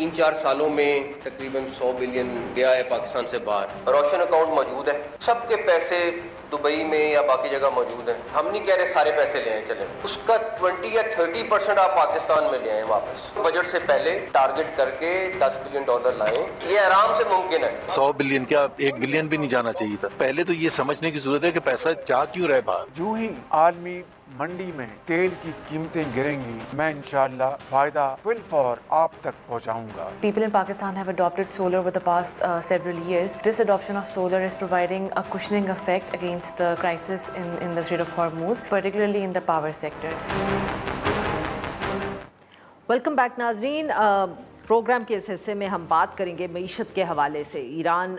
3-4 سالوں میں تقریباً 100 بلین گیا ہے پاکستان سے باہر. روشن اکاؤنٹ موجود ہے, سب کے پیسے دبئی میں یا باقی جگہ موجود ہیں. ہم نہیں کہہ رہے سارے پیسے لے آئیں, چلیں اس کا 20 یا 30% آپ پاکستان میں لے آئیں واپس. بجٹ سے پہلے ٹارگٹ کر کے $10 بلین لائیں, یہ آرام سے ممکن ہے. 100 بلین کیا 1 بلین بھی نہیں جانا چاہیے تھا. پہلے تو یہ سمجھنے کی ضرورت ہے کہ پیسہ جا کیوں رہے باہر. جو ہی عالمی منڈی میں تیل کی قیمتیں گریں گی, میں انشاءاللہ فائدہ فل فور آپ تک پہنچاؤں گا. People in Pakistan have adopted solar over the past several years. This adoption of solar is providing a cushioning effect against the crisis in the Strait of Hormuz, particularly in the power sector. Welcome back ناظرین. Programme کے اس حصے میں ہم بات کریں گے معیشت کے حوالے سے. ایران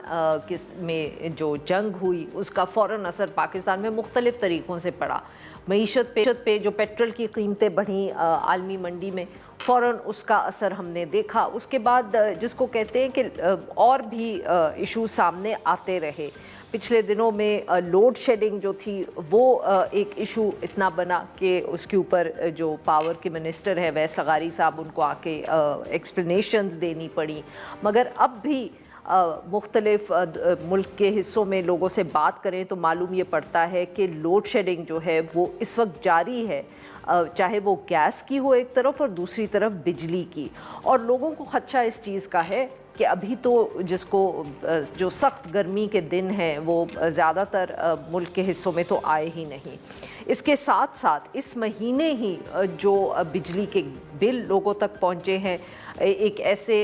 میں جو جنگ ہوئی اس کا فوراً اثر پاکستان میں مختلف طریقوں سے پڑا. معیشت پہ جو پیٹرول کی قیمتیں بڑھیں عالمی منڈی میں, فوراً اس کا اثر ہم نے دیکھا. اس کے بعد جس کو کہتے ہیں کہ اور بھی ایشو سامنے آتے رہے. پچھلے دنوں میں لوڈ شیڈنگ جو تھی وہ ایک ایشو اتنا بنا کہ اس کے اوپر جو پاور کے منسٹر ہیں ویس لغاری صاحب, ان کو آ کے ایکسپلینیشنز دینی پڑی. مگر اب بھی مختلف ملک کے حصوں میں لوگوں سے بات کریں تو معلوم یہ پڑتا ہے کہ لوڈ شیڈنگ جو ہے وہ اس وقت جاری ہے, چاہے وہ گیس کی ہو ایک طرف اور دوسری طرف بجلی کی. اور لوگوں کو خدشہ اس چیز کا ہے کہ ابھی تو جو سخت گرمی کے دن ہیں وہ زیادہ تر ملک کے حصوں میں تو آئے ہی نہیں. اس کے ساتھ ساتھ اس مہینے ہی جو بجلی کے بل لوگوں تک پہنچے ہیں, ایک ایسے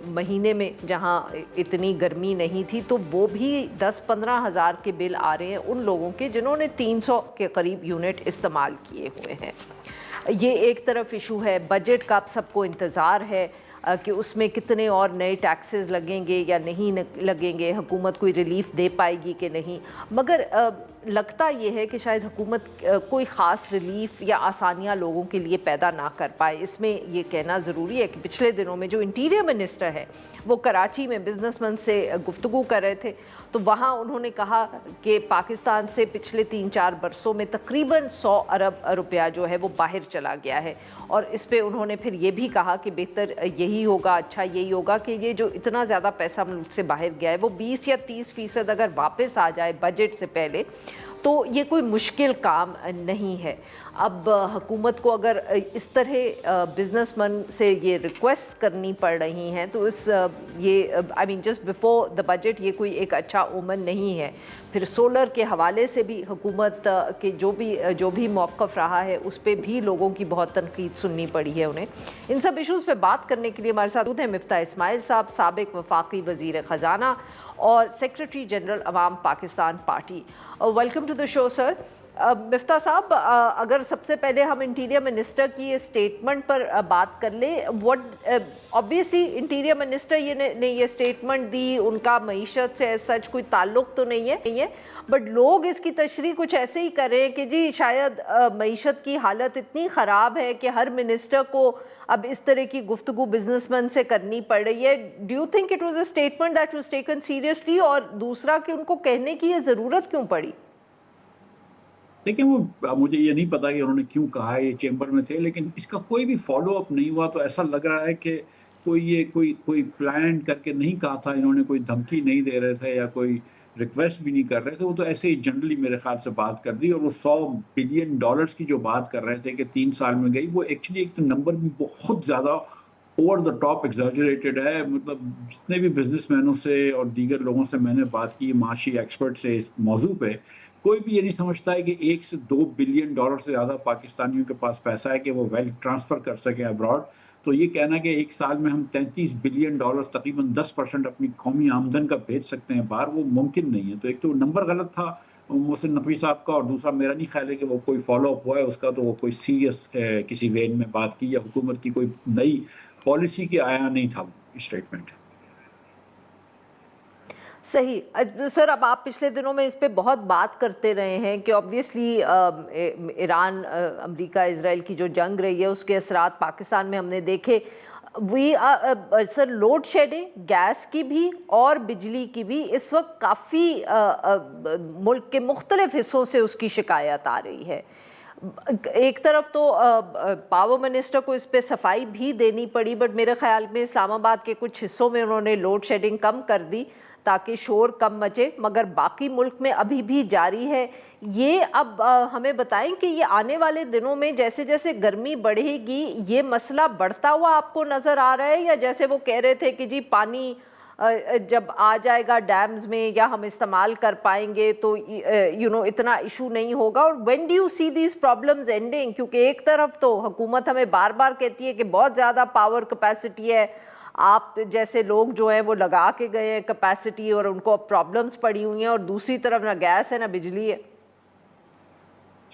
مہینے میں جہاں اتنی گرمی نہیں تھی, تو وہ بھی 10-15 ہزار کے بل آ رہے ہیں ان لوگوں کے جنہوں نے 300 کے قریب یونٹ استعمال کیے ہوئے ہیں. یہ ایک طرف ایشو ہے. بجٹ کا اب سب کو انتظار ہے کہ اس میں کتنے اور نئے ٹیکسز لگیں گے یا نہیں لگیں گے, حکومت کوئی ریلیف دے پائے گی کہ نہیں. مگر لگتا یہ ہے کہ شاید حکومت کوئی خاص ریلیف یا آسانیاں لوگوں کے لیے پیدا نہ کر پائے. اس میں یہ کہنا ضروری ہے کہ پچھلے دنوں میں جو انٹیریئر منسٹر ہے وہ کراچی میں بزنس مین سے گفتگو کر رہے تھے, تو وہاں انہوں نے کہا کہ پاکستان سے پچھلے 3-4 برسوں میں تقریباً 100 ارب روپیہ جو ہے وہ باہر چلا گیا ہے. اور اس پہ انہوں نے پھر یہ بھی کہا کہ بہتر یہی ہوگا, اچھا یہی ہوگا کہ یہ جو اتنا زیادہ پیسہ ملک سے باہر گیا ہے وہ 20 یا 30% اگر واپس آ جائے بجٹ سے پہلے تو یہ کوئی مشکل کام نہیں ہے. اب حکومت کو اگر اس طرح بزنس مین سے یہ ریکویسٹ کرنی پڑ رہی ہیں تو جسٹ بیفور دا بجٹ یہ کوئی ایک اچھا اومن نہیں ہے. پھر سولر کے حوالے سے بھی حکومت کے جو بھی موقف رہا ہے اس پہ بھی لوگوں کی بہت تنقید سننی پڑی ہے انہیں. ان سب ایشوز پہ بات کرنے کے لیے ہمارے ساتھ ہیں مفتاح اسماعیل صاحب, سابق وفاقی وزیر خزانہ اور secretary general Awami Pakistan party. Welcome to the show sir. Miftah صاحب, اگر سب سے پہلے ہم انٹیریئر منسٹر کی اسٹیٹمنٹ پر بات کر لیں, obviously انٹیریئر منسٹر نے یہ اسٹیٹمنٹ دی, ان کا معیشت سے سچ کوئی تعلق تو نہیں ہے, بٹ لوگ اس کی تشریح کچھ ایسے ہی کر رہے ہیں کہ جی شاید معیشت کی حالت اتنی خراب ہے کہ ہر منسٹر کو اب اس طرح کی گفتگو بزنس مین سے کرنی پڑ رہی ہے. Do you think it was a statement that was taken seriously, اور دوسرا کہ ان کو کہنے کی یہ ضرورت کیوں پڑی؟ دیکھیں, وہ مجھے یہ نہیں پتا کہ انہوں نے کیوں کہا ہے, یہ چیمبر میں تھے, لیکن اس کا کوئی بھی فالو اپ نہیں ہوا. تو ایسا لگ رہا ہے کہ کوئی پلان کر کے نہیں کہا تھا انہوں نے, کوئی دھمکی نہیں دے رہے تھے یا کوئی ریکویسٹ بھی نہیں کر رہے تھے. وہ تو ایسے ہی جنرلی میرے خیال سے بات کر دی. اور وہ $100 بلین کی جو بات کر رہے تھے کہ 3 سال میں گئی, وہ ایکچولی ایک نمبر بھی بہت زیادہ اوور دا ٹاپ ایگزیجریٹڈ ہے. مطلب جتنے بھی بزنس مینوں سے اور دیگر لوگوں سے میں نے بات کی, معاشی ایکسپرٹ سے, اس موضوع پہ کوئی بھی یہ نہیں سمجھتا ہے کہ 1 سے 2 بلین ڈالر سے زیادہ پاکستانیوں کے پاس پیسہ ہے کہ وہ ویلتھ ٹرانسفر کر سکیں ابراڈ. تو یہ کہنا کہ ایک سال میں ہم 33 بلین ڈالر تقریباً 10% اپنی قومی آمدن کا بھیج سکتے ہیں باہر, وہ ممکن نہیں ہے. تو ایک تو نمبر غلط تھا محسن نقوی صاحب کا, اور دوسرا میرا نہیں خیال ہے کہ وہ کوئی فالو اپ ہوا ہے اس کا. تو وہ کوئی سیریس کسی وین میں بات کی یا حکومت کی کوئی نئی پالیسی کے آیا نہیں تھا اسٹیٹمنٹ. صحیح. سر, اب آپ پچھلے دنوں میں اس پہ بہت بات کرتے رہے ہیں کہ آبویسلی ایران امریکہ اسرائیل کی جو جنگ رہی ہے اس کے اثرات پاکستان میں ہم نے دیکھے. سر, لوڈ شیڈنگ گیس کی بھی اور بجلی کی بھی اس وقت کافی ملک کے مختلف حصوں سے اس کی شکایت آ رہی ہے. ایک طرف تو پاور منسٹر کو اس پہ صفائی بھی دینی پڑی، بٹ میرے خیال میں اسلام آباد کے کچھ حصوں میں انہوں نے لوڈ شیڈنگ کم کر دی تاکہ شور کم مچے، مگر باقی ملک میں ابھی بھی جاری ہے یہ۔ اب ہمیں بتائیں کہ یہ آنے والے دنوں میں جیسے جیسے گرمی بڑھے گی یہ مسئلہ بڑھتا ہوا آپ کو نظر آ رہا ہے، یا جیسے وہ کہہ رہے تھے کہ جی پانی جب آ جائے گا ڈیمز میں یا ہم استعمال کر پائیں گے تو اتنا ایشو نہیں ہوگا؟ اور when do you see these problems ending؟ کیونکہ ایک طرف تو حکومت ہمیں بار بار کہتی ہے کہ بہت زیادہ پاور کیپیسٹی ہے، آپ جیسے لوگ جو ہیں وہ لگا کے گئے ہیں کیپیسٹی اور ان کو پرابلمس پڑی ہوئی ہیں، اور دوسری طرف نہ گیس ہے نہ بجلی ہے۔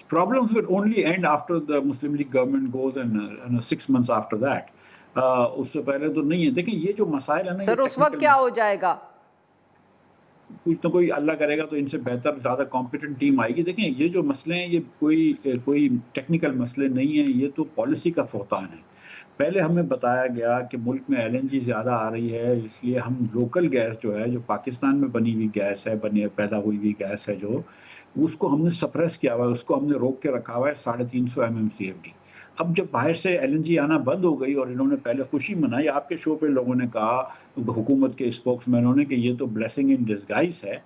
Problems will only end after the Muslim League government goes and 6 months after that. اس سے پہلے تو نہیں ہے۔ دیکھیں یہ جو مسائل ہیں نا، سر اس وقت کیا ہو جائے گا؟ کچھ نہ کوئی اللہ کرے گا تو ان سے بہتر زیادہ کمپیٹنٹ ٹیم آئے گی۔ دیکھیں یہ جو مسئلے ہیں یہ کوئی ٹیکنیکل مسئلے نہیں ہیں، یہ تو پالیسی کا فوتان ہے۔ پہلے ہمیں بتایا گیا کہ ملک میں LNG زیادہ آ رہی ہے، اس لیے ہم لوکل گیس جو ہے، جو پاکستان میں بنی ہوئی گیس ہے، پیدا ہوئی ہوئی گیس ہے جو، اس کو ہم نے سپریس کیا ہوا ہے، اس کو ہم نے روک کے رکھا ہوا ہے 350 MMCFD۔ اب جب باہر سے LNG آنا بند ہو گئی اور انہوں نے پہلے خوشی منائی، آپ کے شو پہ لوگوں نے کہا، حکومت کے اسپوکس مینوں نے، کہ یہ تو بلیسنگ ان ڈسگائز ہے،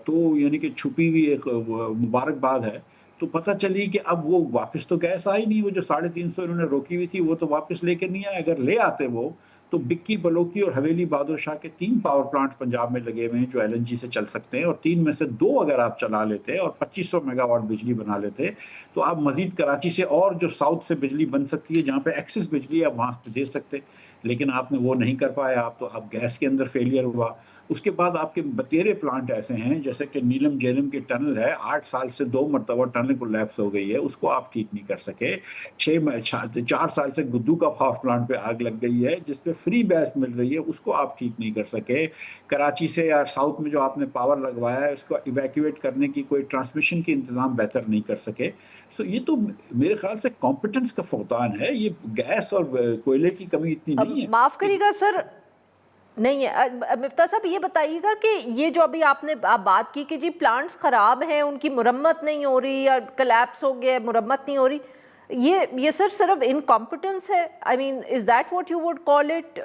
تو یعنی کہ چھپی ہوئی ایک مبارکباد ہے۔ تو پتہ چلی کہ اب وہ واپس تو گیس آئی نہیں، وہ جو 350 انہوں نے روکی ہوئی تھی وہ تو واپس لے کے نہیں آئے۔ اگر لے آتے وہ تو بکی، بلوکی اور حویلی بہادر شاہ کے 3 پاور پلانٹس پنجاب میں لگے ہوئے ہیں جو LNG سے چل سکتے ہیں، اور 3 میں سے 2 اگر آپ چلا لیتے اور 2500 میگا واٹ بجلی بنا لیتے تو آپ مزید کراچی سے اور جو ساؤتھ سے بجلی بن سکتی ہے جہاں پہ ایکسس بجلی ہے آپ وہاں سے دے سکتے، لیکن آپ نے وہ نہیں کر پائے۔ آپ تو اب گیس کے اندر فیلئر ہوا۔ اس کے بعد آپ کے بتیرے پلانٹ ایسے ہیں جیسے کہ نیلم جیلم کی ٹنل ہے، 8 سال سے 2 مرتبہ ٹنل کو لیپس ہو گئی ہے، اس کو آپ ٹھیک نہیں کر سکے۔ 4 سال سے گدو کا پاور پلانٹ پہ آگ لگ گئی ہے جس پہ فری گیس مل رہی ہے، اس کو آپ ٹھیک نہیں کر سکے۔ کراچی سے یا ساؤتھ میں جو آپ نے پاور لگوایا ہے اس کو ایویکویٹ کرنے کی کوئی ٹرانسمیشن کی انتظام بہتر نہیں کر سکے۔ سو یہ تو میرے خیال سے کمپیٹنس کا فقدان ہے، یہ گیس اور کوئلے کی کمی اتنی نہیں ہے۔ معاف کریے گا سر، نہیں ہے مفتاح صاحب، یہ بتائیے گا کہ یہ جو ابھی آپ نے بات کی کہ جی پلانٹس خراب ہیں، ان کی مرمت نہیں ہو رہی یا کلیپس ہو گیا، مرمت نہیں ہو رہی، یہ سر صرف انکمپٹنس ہے؟ I mean is that what you would call it?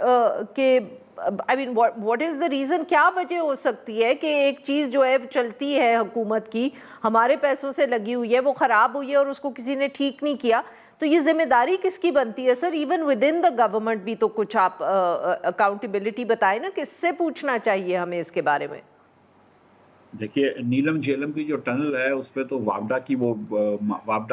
کہ I main what is the reason? کیا وجہ ہو سکتی ہے کہ ایک چیز جو ہے چلتی ہے حکومت کی، ہمارے پیسوں سے لگی ہوئی ہے، وہ خراب ہوئی ہے اور اس کو کسی نے ٹھیک نہیں کیا، تو یہ ذمہ داری کس کی بنتی ہے sir? Even with in the government بھی تو کچھ آپ اکاؤنٹیبلٹی بتائیں نا، کس سے پوچھنا چاہیے ہمیں اس کے بارے میں؟ دیکھیے نیلم جیلم کی جو ٹنل ہے اس پہ تو وابڈا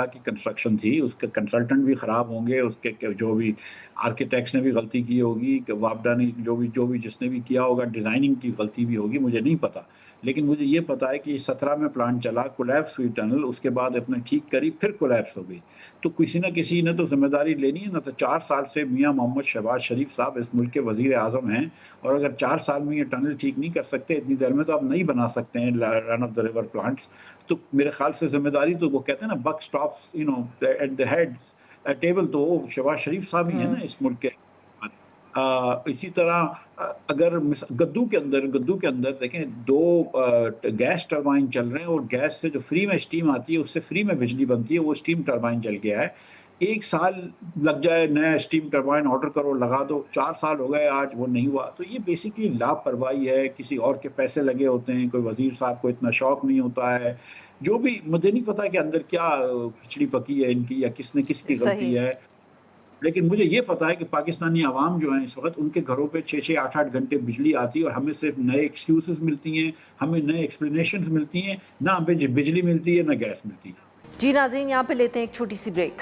کی کنسٹرکشن تھی، اس کے کنسلٹنٹ بھی خراب ہوں گے، اس کے جو بھی آرکیٹیکٹس نے بھی غلطی کی ہوگی، کہ وابڈا نے جو بھی جس نے بھی کیا ہوگا ڈیزائننگ کی غلطی بھی ہوگی، مجھے نہیں پتا، لیکن مجھے یہ پتا ہے کہ 17 میں پلانٹ چلا، کولیپس ہوئی ٹنل، اس کے بعد اپنے ٹھیک کری، پھر کولیپس ہو گئی، تو کسی نہ کسی نے تو ذمہ داری لینی ہے۔ نہ تو 4 سال سے میاں محمد شہباز شریف صاحب اس ملک کے وزیر اعظم ہیں، اور اگر 4 سال میں یہ ٹنل ٹھیک نہیں کر سکتے، اتنی دیر میں تو آپ نہیں بنا سکتے ہیں رن آف دا ریور پلانٹس، تو میرے خیال سے ذمہ داری تو وہ کہتے ہیں نا buck stops at the head table, تو وہ شہباز شریف صاحب ہی ہیں نا اس ملک کے۔ اسی طرح اگر گدو کے اندر دیکھیں 2 گیس ٹربائن چل رہے ہیں، اور گیس سے جو فری میں اسٹیم آتی ہے اس سے فری میں بجلی بنتی ہے، وہ اسٹیم ٹربائن چل گیا ہے۔ 1 سال لگ جائے نیا اسٹیم ٹربائن آرڈر کرو، لگا دو، 4 سال ہو گئے آج وہ نہیں ہوا، تو یہ بیسکلی لاپرواہی ہے، کسی اور کے پیسے لگے ہوتے ہیں، کوئی وزیر صاحب کو اتنا شوق نہیں ہوتا ہے، جو بھی مجھے نہیں پتا کہ اندر کیا کھچڑی پکی ہے ان کی یا کس نے کس کی غلطی ہے، لیکن مجھے یہ پتا ہے کہ پاکستانی عوام جو ہیں اس وقت ان کے گھروں پہ 6-6 8-8 گھنٹے بجلی آتی ہے، اور ہمیں صرف نئے ایکسکیوزز ملتی ہیں، ہمیں نئے ایکسپلینیشنز ملتی ہیں، نہ ہمیں بجلی ملتی ہے نہ گیس ملتی ہے۔ جی ناظرین، یہاں پہ لیتے ہیں ایک چھوٹی سی بریک۔